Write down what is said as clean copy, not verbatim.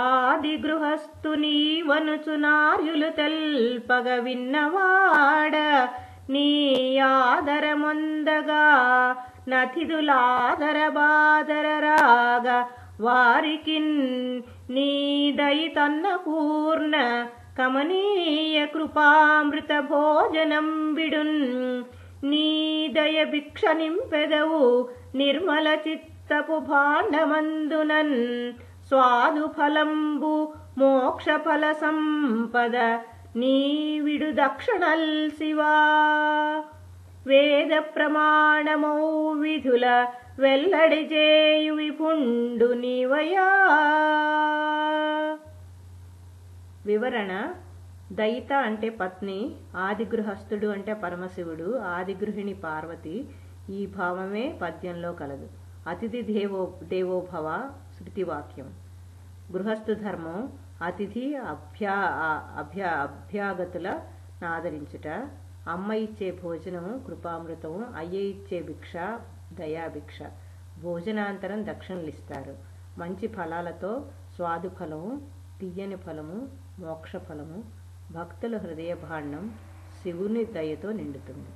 ఆది గృహస్థుని వనుచు నార్యులు తెల్పగ విన్నవాడ నీ ఆదరమొందగా నతిదులాదర బాదర రాగ వారికిన్ నీ దయితన్న పూర్ణ కమనీయ కృపామృత భోజనం విడున్ నీ దయ భిక్ష నింపెదవు నిర్మల చిత్తపు భాండమందునన్ స్వాదు ఫలంబు మోక్ష ఫల సంపద నీ విడు దక్షిణల్ శివా వేద ప్రమాణమౌ విధుల వెల్లడి చేయు విపుండు నీవయా. వివరణ: దయిత అంటే పత్ని, ఆదిగృహస్థుడు అంటే పరమశివుడు, ఆదిగృహిణి పార్వతి. ఈ భావమే పద్యంలో కలదు. అతిథి దేవోభవ శృతివాక్యం. గృహస్థు ధర్మం అతిథి అభ్యాగతుల ఆదరించుట, అమ్మ ఇచ్చే భోజనము కృపామృతము, అయ్య ఇచ్చే భిక్ష దయాభిక్ష. భోజనాంతరం దక్షిణలిస్తారు. మంచి ఫలాలతో స్వాదు ఫలము, తీయని ఫలము మోక్ష ఫలము. భక్తుల హృదయ భాండం శివుని దయతో నిండుతుంది.